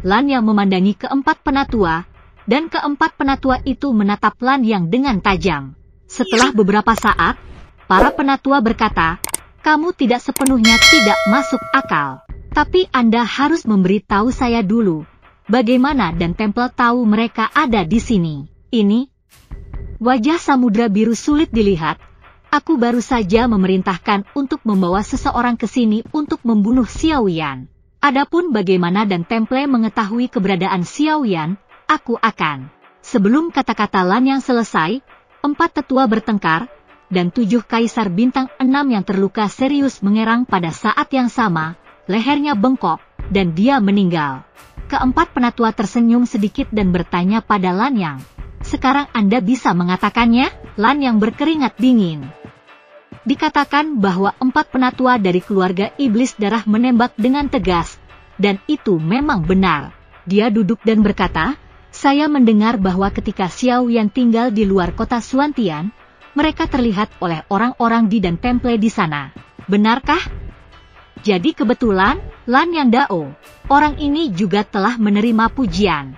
Lan Yang memandangi keempat penatua, dan keempat penatua itu menatap Lan Yang dengan tajam. Setelah beberapa saat, para penatua berkata, "Kamu tidak sepenuhnya tidak masuk akal. Tapi Anda harus memberitahu saya dulu, bagaimana dan Temple tahu mereka ada di sini." Ini wajah Samudra Biru sulit dilihat. "Aku baru saja memerintahkan untuk membawa seseorang ke sini untuk membunuh Xiao Yan. Adapun bagaimana dan Temple mengetahui keberadaan Xiao Yan, aku akan..." Sebelum kata-kata Lan Yang selesai, 4 tetua bertengkar, dan 7 kaisar bintang 6 yang terluka serius mengerang pada saat yang sama, lehernya bengkok, dan dia meninggal. Keempat penatua tersenyum sedikit dan bertanya pada Lan Yang, "Sekarang Anda bisa mengatakannya?" Lan Yang berkeringat dingin. Dikatakan bahwa 4 penatua dari keluarga iblis darah menembak dengan tegas, dan itu memang benar. Dia duduk dan berkata, "Saya mendengar bahwa ketika Xiao Yan tinggal di luar kota Suantian, mereka terlihat oleh orang-orang di dan Temple di sana. Benarkah?" Jadi kebetulan, Lan Yang Dao, orang ini juga telah menerima pujian.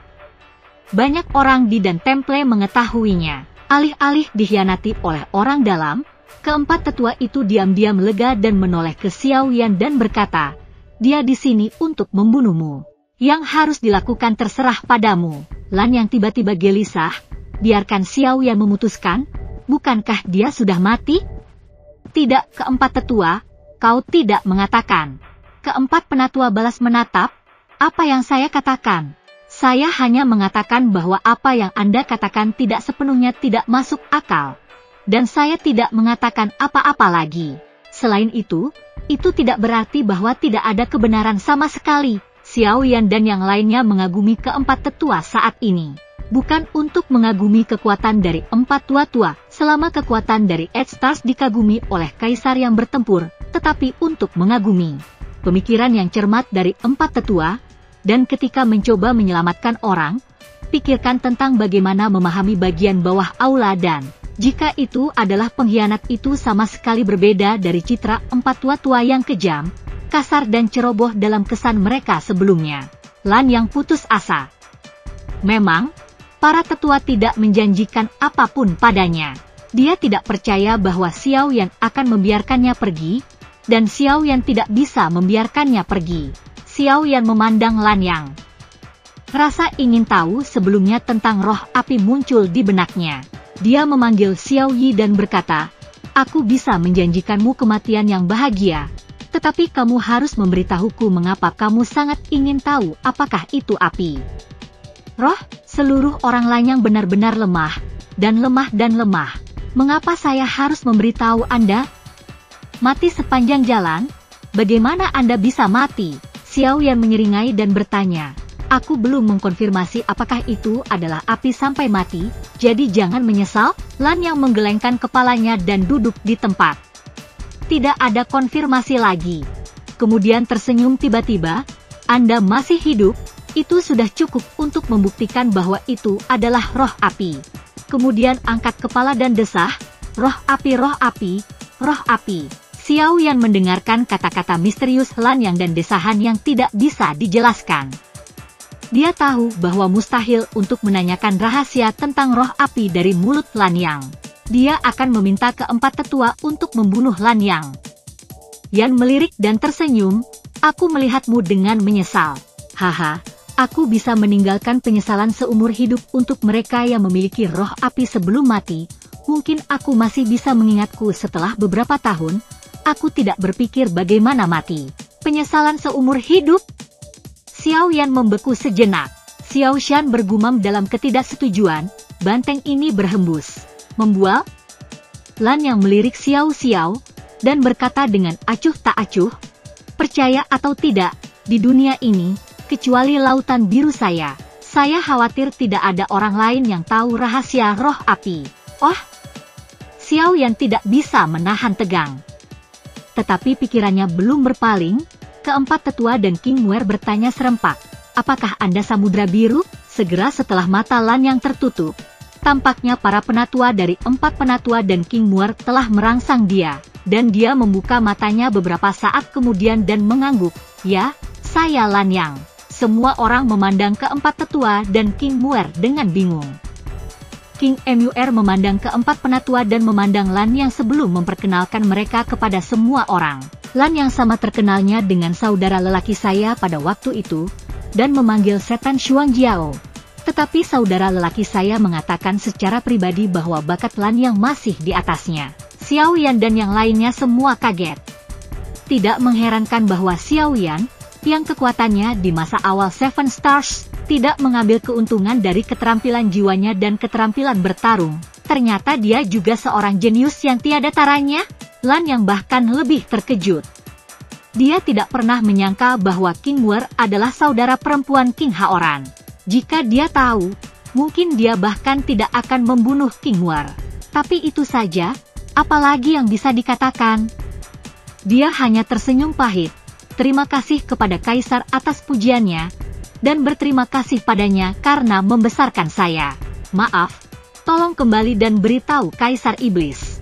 Banyak orang di dan Temple mengetahuinya. Alih-alih dikhianati oleh orang dalam, keempat tetua itu diam-diam lega dan menoleh ke Xiao Yan dan berkata, "Dia di sini untuk membunuhmu. Yang harus dilakukan terserah padamu." Lan Yang tiba-tiba gelisah, "Biarkan Xiao Yan memutuskan, bukankah dia sudah mati?" "Tidak, keempat tetua, kau tidak mengatakan." Keempat penatua balas menatap, "Apa yang saya katakan? Saya hanya mengatakan bahwa apa yang Anda katakan tidak sepenuhnya tidak masuk akal. Dan saya tidak mengatakan apa-apa lagi. Selain itu tidak berarti bahwa tidak ada kebenaran sama sekali." Xiao Yan dan yang lainnya mengagumi keempat tetua saat ini. Bukan untuk mengagumi kekuatan dari 4 tua-tua, selama kekuatan dari Eight Stars dikagumi oleh kaisar yang bertempur, tetapi untuk mengagumi pemikiran yang cermat dari 4 tetua, dan ketika mencoba menyelamatkan orang, pikirkan tentang bagaimana memahami bagian bawah aula dan jika itu adalah pengkhianat, itu sama sekali berbeda dari citra 4 tua-tua yang kejam, kasar dan ceroboh dalam kesan mereka sebelumnya. Lan Yang putus asa. Memang, para tetua tidak menjanjikan apapun padanya. Dia tidak percaya bahwa Xiao Yan akan membiarkannya pergi, dan Xiao Yan tidak bisa membiarkannya pergi. Xiao Yan memandang Lan Yang. Rasa ingin tahu sebelumnya tentang roh api muncul di benaknya. Dia memanggil Xiao Yi dan berkata, "Aku bisa menjanjikanmu kematian yang bahagia, tetapi kamu harus memberitahuku mengapa kamu sangat ingin tahu apakah itu api." "Roh, seluruh orang Lanyang benar-benar lemah, dan lemah. Mengapa saya harus memberitahu Anda? Mati sepanjang jalan? Bagaimana Anda bisa mati?" Xiao Yan menyeringai dan bertanya, "Aku belum mengkonfirmasi apakah itu adalah api sampai mati, jadi jangan menyesal." Lan Yang menggelengkan kepalanya dan duduk di tempat. Tidak ada konfirmasi lagi. Kemudian tersenyum tiba-tiba, "Anda masih hidup, itu sudah cukup untuk membuktikan bahwa itu adalah roh api." Kemudian angkat kepala dan desah, "Roh api, roh api, roh api." Xiao Yan mendengarkan kata-kata misterius Lan Yang dan desahan yang tidak bisa dijelaskan. Dia tahu bahwa mustahil untuk menanyakan rahasia tentang roh api dari mulut Lan Yang. Dia akan meminta keempat tetua untuk membunuh Lan Yang. Yan melirik dan tersenyum, "Aku melihatmu dengan menyesal. Haha, aku bisa meninggalkan penyesalan seumur hidup untuk mereka yang memiliki roh api sebelum mati. Mungkin aku masih bisa mengingatku setelah beberapa tahun. Aku tidak berpikir bagaimana mati. Penyesalan seumur hidup?" Xiao Yan membeku sejenak. Xiao Shan bergumam dalam ketidaksetujuan, "Banteng ini berhembus. Membual?" Lan Yang melirik Xiao Xiao, dan berkata dengan acuh tak acuh, "Percaya atau tidak, di dunia ini, kecuali lautan biru saya khawatir tidak ada orang lain yang tahu rahasia roh api." "Oh!" Xiao Yan tidak bisa menahan tegang. Tetapi pikirannya belum berpaling, keempat tetua dan King Muer bertanya serempak, "Apakah Anda Samudra Biru?" Segera setelah mata Lan Yang tertutup, tampaknya para penatua dari 4 penatua dan King Muer telah merangsang dia, dan dia membuka matanya beberapa saat kemudian dan mengangguk, "Ya, saya Lan Yang." Semua orang memandang keempat tetua dan King Muer dengan bingung. King Muer memandang keempat penatua dan memandang Lan yang sebelum memperkenalkan mereka kepada semua orang. Lan yang sama terkenalnya dengan saudara lelaki saya pada waktu itu, dan memanggil setan Shuang Jiao. Tetapi saudara lelaki saya mengatakan secara pribadi bahwa bakat Lan yang masih di atasnya. Xiao Yan dan yang lainnya semua kaget. Tidak mengherankan bahwa Xiao Yan, yang kekuatannya di masa awal Seven Stars, tidak mengambil keuntungan dari keterampilan jiwanya dan keterampilan bertarung. Ternyata dia juga seorang jenius yang tiada taranya. Lan yang bahkan lebih terkejut. Dia tidak pernah menyangka bahwa King Muer adalah saudara perempuan King Haoran. Jika dia tahu, mungkin dia bahkan tidak akan membunuh King Muer. Tapi itu saja, apalagi yang bisa dikatakan? Dia hanya tersenyum pahit, terima kasih kepada Kaisar atas pujiannya, dan berterima kasih padanya karena membesarkan saya. Maaf, tolong kembali dan beritahu Kaisar Iblis.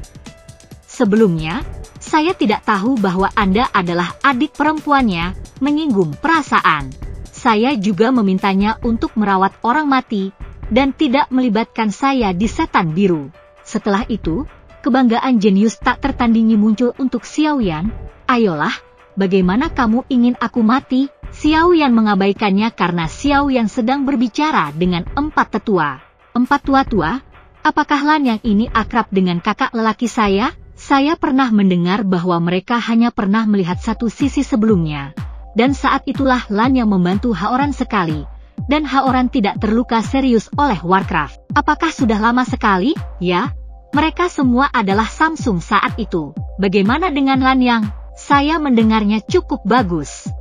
Sebelumnya, saya tidak tahu bahwa Anda adalah adik perempuannya, menyinggung perasaan. Saya juga memintanya untuk merawat orang mati, dan tidak melibatkan saya di setan biru. Setelah itu, kebanggaan jenius tak tertandingi muncul untuk Xiao Yan. Ayolah, bagaimana kamu ingin aku mati? Xiao Yan mengabaikannya karena Xiao Yan sedang berbicara dengan empat tetua. Empat tua-tua, apakah Lan yang ini akrab dengan kakak lelaki saya? Saya pernah mendengar bahwa mereka hanya pernah melihat satu sisi sebelumnya. Dan saat itulah Lan yang membantu Haoran sekali, dan Haoran tidak terluka serius oleh Warcraft. Apakah sudah lama sekali? Ya, mereka semua adalah Samsung saat itu. Bagaimana dengan Lan Yang? Saya mendengarnya cukup bagus.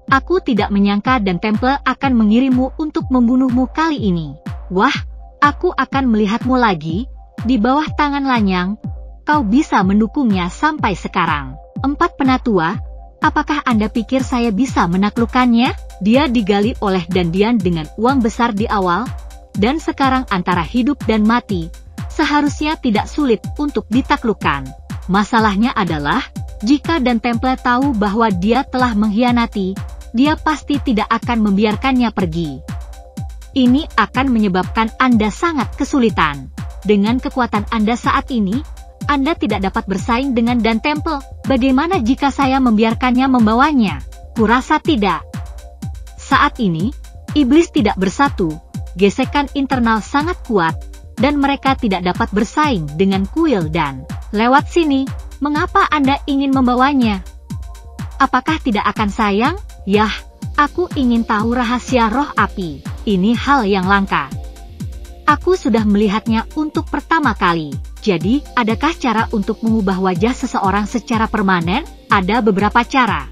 Aku tidak menyangka dan Temple akan mengirimmu untuk membunuhmu kali ini. Wah, aku akan melihatmu lagi, di bawah tangan Lan Yang. Kau bisa mendukungnya sampai sekarang. Empat penatua. Apakah Anda pikir saya bisa menaklukkannya? Dia digali oleh Dandian dengan uang besar di awal, dan sekarang antara hidup dan mati, seharusnya tidak sulit untuk ditaklukkan. Masalahnya adalah, jika Dan Temple tahu bahwa dia telah mengkhianati, dia pasti tidak akan membiarkannya pergi. Ini akan menyebabkan Anda sangat kesulitan. Dengan kekuatan Anda saat ini, Anda tidak dapat bersaing dengan Dan Temple. Bagaimana jika saya membiarkannya membawanya? Kurasa tidak. Saat ini, iblis tidak bersatu, gesekan internal sangat kuat, dan mereka tidak dapat bersaing dengan kuil dan lewat sini. Mengapa Anda ingin membawanya? Apakah tidak akan sayang? Yah, aku ingin tahu rahasia roh api. Ini hal yang langka. Aku sudah melihatnya untuk pertama kali. Jadi, adakah cara untuk mengubah wajah seseorang secara permanen? Ada beberapa cara.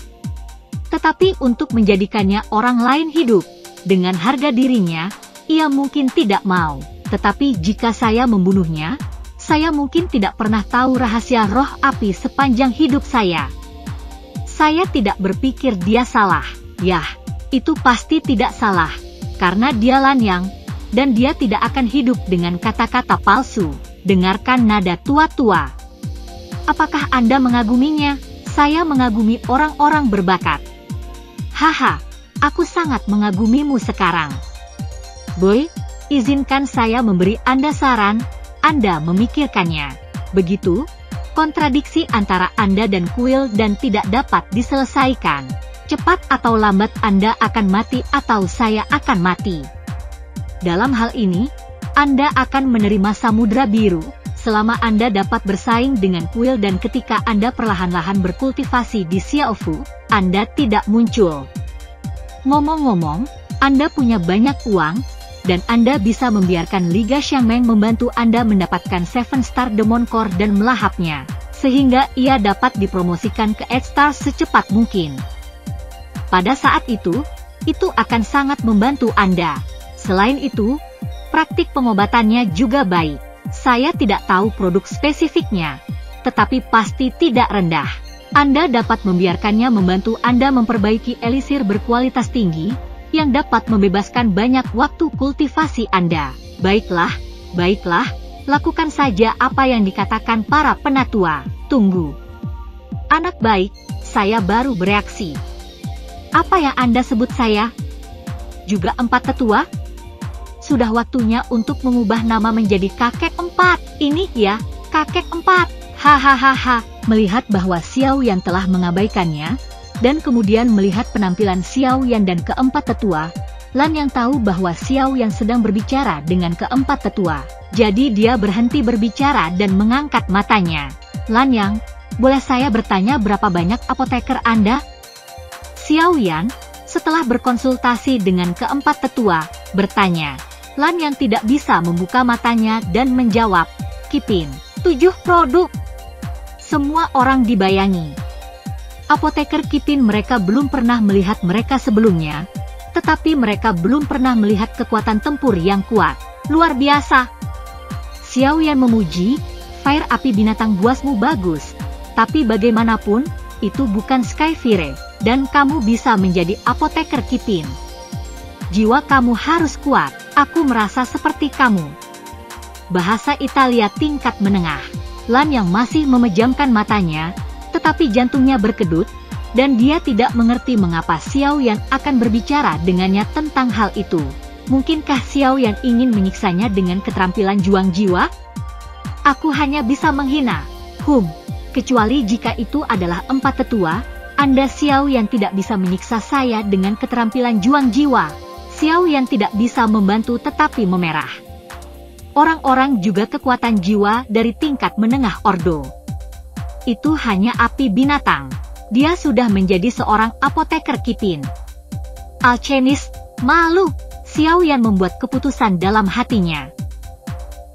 Tetapi untuk menjadikannya orang lain hidup, dengan harga dirinya, ia mungkin tidak mau. Tetapi jika saya membunuhnya, saya mungkin tidak pernah tahu rahasia roh api sepanjang hidup saya. Saya tidak berpikir dia salah. Yah, itu pasti tidak salah. Karena dia Lan Yang, dan dia tidak akan hidup dengan kata-kata palsu. Dengarkan nada tua-tua. Apakah Anda mengaguminya? Saya mengagumi orang-orang berbakat. Haha, aku sangat mengagumimu sekarang. Boy, izinkan saya memberi Anda saran, Anda memikirkannya. Begitu, kontradiksi antara Anda dan kuil dan tidak dapat diselesaikan. Cepat atau lambat Anda akan mati atau saya akan mati. Dalam hal ini, Anda akan menerima samudra biru, selama Anda dapat bersaing dengan kuil dan ketika Anda perlahan-lahan berkultivasi di Xiaofu, Anda tidak muncul. Ngomong-ngomong, Anda punya banyak uang, dan Anda bisa membiarkan Liga Xiangmeng membantu Anda mendapatkan 7 Star Demon Core dan melahapnya, sehingga ia dapat dipromosikan ke 8 Star secepat mungkin. Pada saat itu akan sangat membantu Anda. Selain itu, praktik pengobatannya juga baik. Saya tidak tahu produk spesifiknya, tetapi pasti tidak rendah. Anda dapat membiarkannya membantu Anda memperbaiki elisir berkualitas tinggi, yang dapat membebaskan banyak waktu kultivasi Anda. Baiklah, lakukan saja apa yang dikatakan para penatua. Tunggu. Anak baik, saya baru bereaksi. Apa yang Anda sebut saya? juga 4 tetua? Sudah waktunya untuk mengubah nama menjadi kakek 4. Ini ya, kakek 4. Hahaha. Melihat bahwa Xiao Yan telah mengabaikannya, dan kemudian melihat penampilan Xiao Yan dan keempat tetua, Lan Yang tahu bahwa Xiao Yan sedang berbicara dengan keempat tetua. Jadi dia berhenti berbicara dan mengangkat matanya. Lan Yang, boleh saya bertanya berapa banyak apoteker Anda? Xiao Yan, setelah berkonsultasi dengan keempat tetua, bertanya. Lan Yang tidak bisa membuka matanya dan menjawab, Kipin, 7 produk. Semua orang dibayangi. Apoteker Kipin mereka belum pernah melihat mereka sebelumnya, tetapi mereka belum pernah melihat kekuatan tempur yang kuat. Luar biasa. Xiao Yan memuji, fire api binatang buasmu bagus, tapi bagaimanapun, itu bukan Skyfire, dan kamu bisa menjadi apoteker Kipin. Jiwa kamu harus kuat, aku merasa seperti kamu. Bahasa Italia tingkat menengah. Lan yang masih memejamkan matanya, tetapi jantungnya berkedut, dan dia tidak mengerti mengapa Xiao Yan akan berbicara dengannya tentang hal itu. Mungkinkah Xiao Yan ingin menyiksanya dengan keterampilan juang jiwa? Aku hanya bisa menghina. Kecuali jika itu adalah 4 tetua, Anda Xiao Yan tidak bisa menyiksa saya dengan keterampilan juang jiwa. Xiao Yan tidak bisa membantu tetapi memerah. Orang-orang juga kekuatan jiwa dari tingkat menengah Ordo. Itu hanya api binatang. Dia sudah menjadi seorang apoteker Kipin. Alchemist, malu. Xiao Yan membuat keputusan dalam hatinya.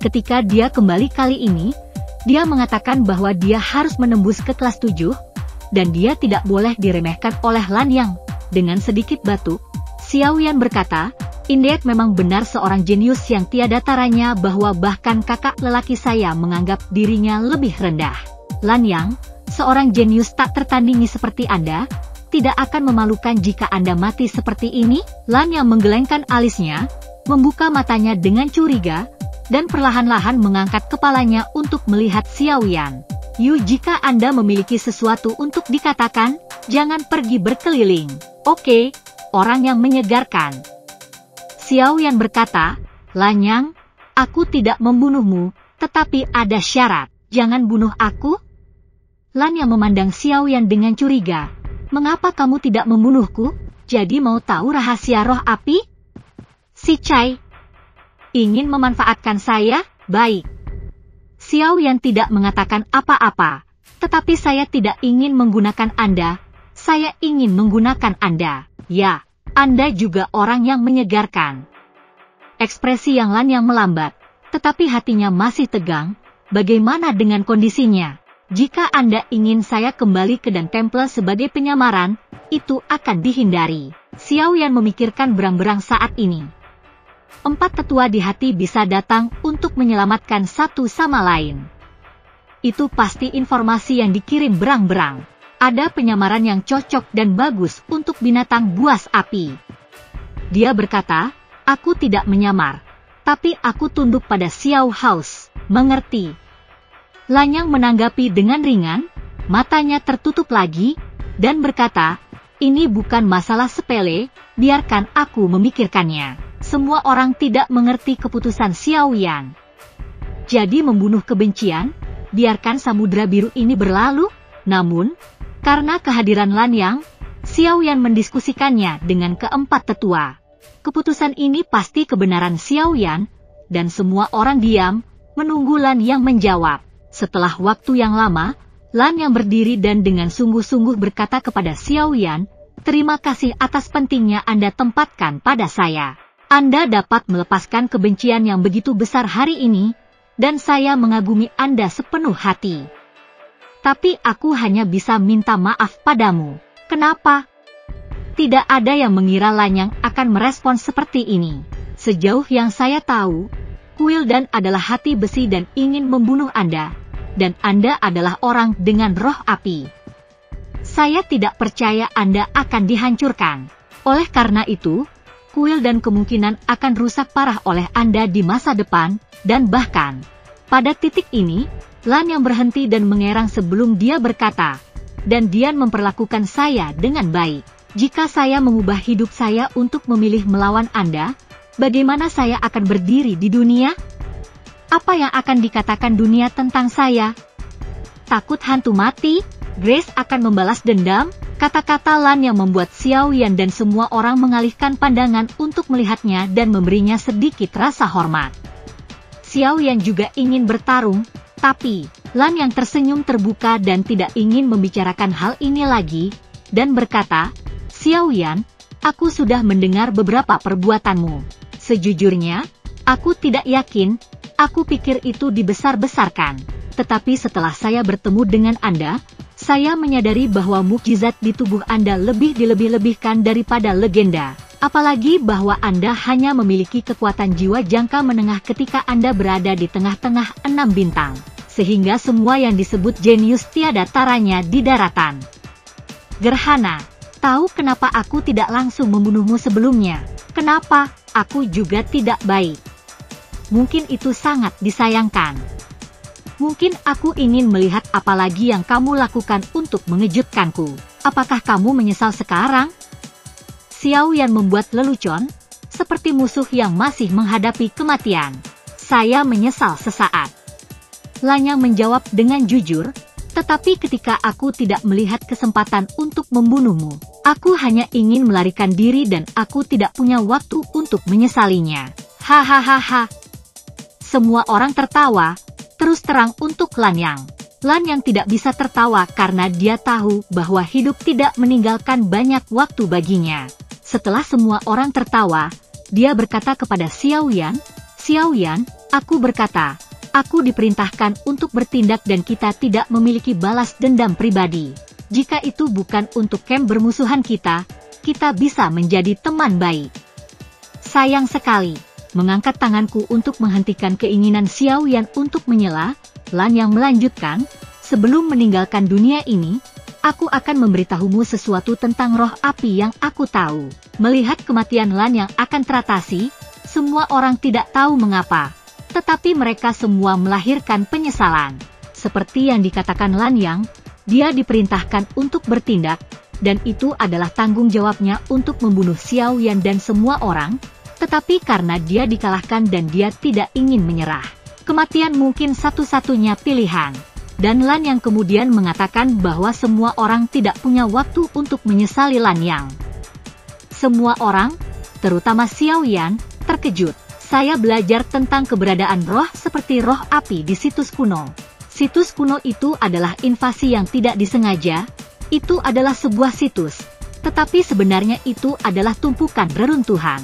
Ketika dia kembali kali ini, dia mengatakan bahwa dia harus menembus ke kelas 7, dan dia tidak boleh diremehkan oleh Lan Yang. Dengan sedikit batuk, Xiao Yan berkata, Indeed memang benar seorang jenius yang tiada taranya bahwa bahkan kakak lelaki saya menganggap dirinya lebih rendah. Lan Yang, seorang jenius tak tertandingi seperti Anda, tidak akan memalukan jika Anda mati seperti ini? Lan Yang menggelengkan alisnya, membuka matanya dengan curiga, dan perlahan-lahan mengangkat kepalanya untuk melihat Xiao Yan. Jika Anda memiliki sesuatu untuk dikatakan, jangan pergi berkeliling. Oke, orang yang menyegarkan. Xiao Yan berkata, Lan Yang, aku tidak membunuhmu, tetapi ada syarat, jangan bunuh aku. Lan Yang memandang Xiao Yan dengan curiga, mengapa kamu tidak membunuhku? Jadi mau tahu rahasia roh api? Si Cai ingin memanfaatkan saya? Baik. Xiao Yan tidak mengatakan apa-apa, tetapi saya tidak ingin menggunakan Anda, saya ingin menggunakan Anda. Ya, Anda juga orang yang menyegarkan. Ekspresi yang Lan Yang melambat, tetapi hatinya masih tegang. Bagaimana dengan kondisinya? Jika Anda ingin saya kembali ke Dan Temple sebagai penyamaran, itu akan dihindari. Xiao Yan memikirkan berang-berang saat ini. 4 tetua di hati bisa datang untuk menyelamatkan satu sama lain. Itu pasti informasi yang dikirim berang-berang. Ada penyamaran yang cocok dan bagus untuk binatang buas api. Dia berkata, aku tidak menyamar, tapi aku tunduk pada Xiao House, mengerti? Lan Yang menanggapi dengan ringan, matanya tertutup lagi, dan berkata, ini bukan masalah sepele, biarkan aku memikirkannya. Semua orang tidak mengerti keputusan Xiao Yan. Jadi membunuh kebencian, biarkan samudra biru ini berlalu, namun, karena kehadiran Lan Yang, Xiao Yan mendiskusikannya dengan keempat tetua. Keputusan ini pasti kebenaran Xiao Yan, dan semua orang diam, menunggu Lan Yang menjawab. Setelah waktu yang lama, Lan Yang berdiri dan dengan sungguh-sungguh berkata kepada Xiao Yan, terima kasih atas pentingnya Anda tempatkan pada saya. Anda dapat melepaskan kebencian yang begitu besar hari ini, dan saya mengagumi Anda sepenuh hati. Tapi aku hanya bisa minta maaf padamu. Kenapa? Tidak ada yang mengira Lan Yang akan merespon seperti ini. Sejauh yang saya tahu, Kuil Dan adalah hati besi dan ingin membunuh Anda, dan Anda adalah orang dengan roh api. Saya tidak percaya Anda akan dihancurkan. Oleh karena itu, Kuil Dan kemungkinan akan rusak parah oleh Anda di masa depan, dan bahkan, pada titik ini, Lan Yang berhenti dan mengerang sebelum dia berkata, dan Dian memperlakukan saya dengan baik. Jika saya mengubah hidup saya untuk memilih melawan Anda, bagaimana saya akan berdiri di dunia? Apa yang akan dikatakan dunia tentang saya? Takut hantu mati? Grace akan membalas dendam? Kata-kata Lan yang membuat Xiao Yan dan semua orang mengalihkan pandangan untuk melihatnya dan memberinya sedikit rasa hormat. Xiao Yan juga ingin bertarung, tapi Lan yang tersenyum terbuka dan tidak ingin membicarakan hal ini lagi, dan berkata, Xiao Yan, aku sudah mendengar beberapa perbuatanmu. Sejujurnya, aku tidak yakin, aku pikir itu dibesar-besarkan. Tetapi setelah saya bertemu dengan Anda, saya menyadari bahwa mukjizat di tubuh Anda lebih dilebih-lebihkan daripada legenda. Apalagi bahwa Anda hanya memiliki kekuatan jiwa jangka menengah ketika Anda berada di tengah-tengah 6 bintang. Sehingga semua yang disebut jenius tiada taranya di daratan. Gerhana, tahu kenapa aku tidak langsung membunuhmu sebelumnya? Kenapa? Aku juga tidak baik. Mungkin itu sangat disayangkan. Mungkin aku ingin melihat apa lagi yang kamu lakukan untuk mengejutkanku. Apakah kamu menyesal sekarang? Xiao Yan membuat lelucon, seperti musuh yang masih menghadapi kematian. Saya menyesal sesaat. Lan Yang menjawab dengan jujur, tetapi ketika aku tidak melihat kesempatan untuk membunuhmu, aku hanya ingin melarikan diri dan aku tidak punya waktu untuk menyesalinya. Hahaha. Semua orang tertawa, terus terang untuk Lan Yang. Lan Yang tidak bisa tertawa karena dia tahu bahwa hidup tidak meninggalkan banyak waktu baginya. Setelah semua orang tertawa, dia berkata kepada Xiao Yan, Xiao Yan, aku berkata, aku diperintahkan untuk bertindak dan kita tidak memiliki balas dendam pribadi. Jika itu bukan untuk camp bermusuhan kita bisa menjadi teman baik. Sayang sekali. Mengangkat tanganku untuk menghentikan keinginan Xiao Yan untuk menyela, Lan Yang melanjutkan, sebelum meninggalkan dunia ini, aku akan memberitahumu sesuatu tentang roh api yang aku tahu. Melihat kematian Lan Yang akan teratasi, semua orang tidak tahu mengapa, tetapi mereka semua melahirkan penyesalan. Seperti yang dikatakan Lan Yang, dia diperintahkan untuk bertindak, dan itu adalah tanggung jawabnya untuk membunuh Xiao Yan dan semua orang, tetapi karena dia dikalahkan dan dia tidak ingin menyerah, kematian mungkin satu-satunya pilihan. Dan Lan Yang kemudian mengatakan bahwa semua orang tidak punya waktu untuk menyesali Lan Yang. Semua orang, terutama Xiao Yan, terkejut. Saya belajar tentang keberadaan roh seperti roh api di situs kuno. Situs kuno itu adalah invasi yang tidak disengaja, itu adalah sebuah situs, tetapi sebenarnya itu adalah tumpukan reruntuhan.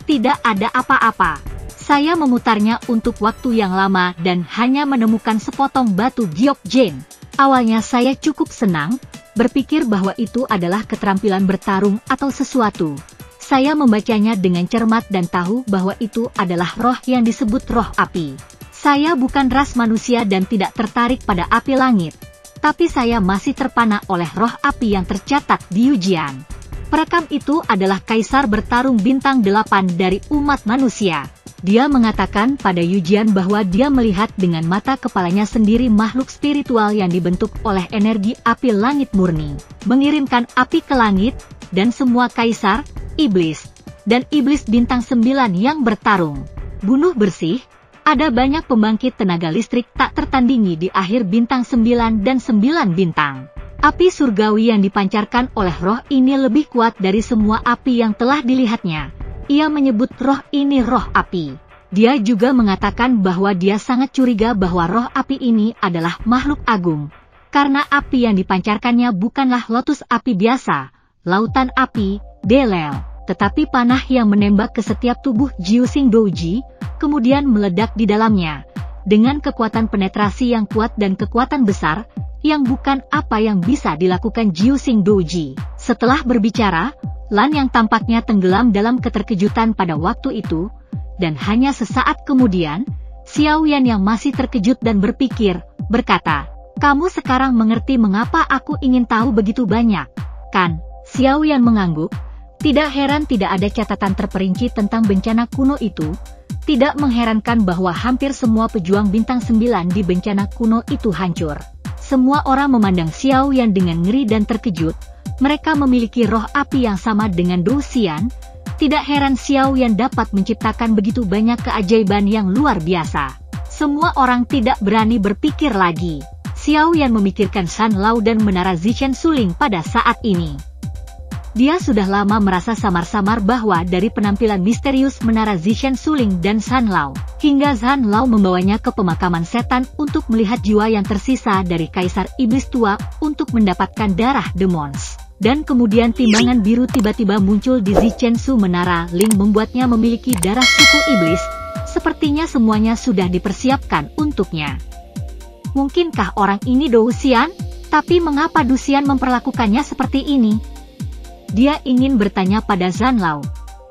Tidak ada apa-apa. Saya memutarnya untuk waktu yang lama dan hanya menemukan sepotong batu giok jeng. Awalnya saya cukup senang, berpikir bahwa itu adalah keterampilan bertarung atau sesuatu. Saya membacanya dengan cermat dan tahu bahwa itu adalah roh yang disebut roh api. Saya bukan ras manusia dan tidak tertarik pada api langit, tapi saya masih terpana oleh roh api yang tercatat di Yujian. Perekam itu adalah kaisar bertarung bintang 8 dari umat manusia. Dia mengatakan pada Yujian bahwa dia melihat dengan mata kepalanya sendiri makhluk spiritual yang dibentuk oleh energi api langit murni, mengirimkan api ke langit, dan semua kaisar, iblis, dan iblis bintang 9 yang bertarung. Bunuh bersih, ada banyak pembangkit tenaga listrik tak tertandingi di akhir bintang 9 dan 9 bintang. Api surgawi yang dipancarkan oleh roh ini lebih kuat dari semua api yang telah dilihatnya. Ia menyebut roh ini roh api. Dia juga mengatakan bahwa dia sangat curiga bahwa roh api ini adalah makhluk agung. Karena api yang dipancarkannya bukanlah lotus api biasa, lautan api, Delel, tetapi panah yang menembak ke setiap tubuh Jiuxing Douji, kemudian meledak di dalamnya. Dengan kekuatan penetrasi yang kuat dan kekuatan besar, yang bukan apa yang bisa dilakukan Jiuxing Douji. Setelah berbicara, Lan Yang tampaknya tenggelam dalam keterkejutan pada waktu itu, dan hanya sesaat kemudian, Xiao Yan yang masih terkejut dan berpikir, berkata, kamu sekarang mengerti mengapa aku ingin tahu begitu banyak, kan? Xiao Yan mengangguk, tidak heran tidak ada catatan terperinci tentang bencana kuno itu, tidak mengherankan bahwa hampir semua pejuang bintang 9 di bencana kuno itu hancur. Semua orang memandang Xiao Yan dengan ngeri dan terkejut, mereka memiliki roh api yang sama dengan Dou Xian. Tidak heran Xiao Yan dapat menciptakan begitu banyak keajaiban yang luar biasa. Semua orang tidak berani berpikir lagi. Xiao Yan memikirkan San Lao dan menara Zichen Suling pada saat ini. Dia sudah lama merasa samar-samar bahwa dari penampilan misterius menara Zichen Suling dan San Lao, hingga San Lao membawanya ke pemakaman setan untuk melihat jiwa yang tersisa dari Kaisar Iblis Tua untuk mendapatkan darah Demons. Dan kemudian timbangan biru tiba-tiba muncul di Zichen Su Menara Ling membuatnya memiliki darah suku iblis. Sepertinya semuanya sudah dipersiapkan untuknya. Mungkinkah orang ini Dou Xian? Tapi mengapa Dou Xian memperlakukannya seperti ini? Dia ingin bertanya pada San Lao.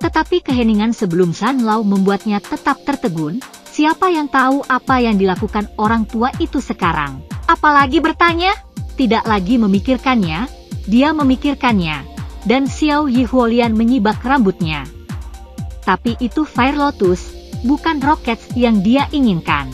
Tetapi keheningan sebelum San Lao membuatnya tetap tertegun. Siapa yang tahu apa yang dilakukan orang tua itu sekarang? Apalagi bertanya? Tidak lagi memikirkannya. Dia memikirkannya, dan Xiao Yihuolian menyibak rambutnya. Tapi itu Fire Lotus, bukan Rockets yang dia inginkan.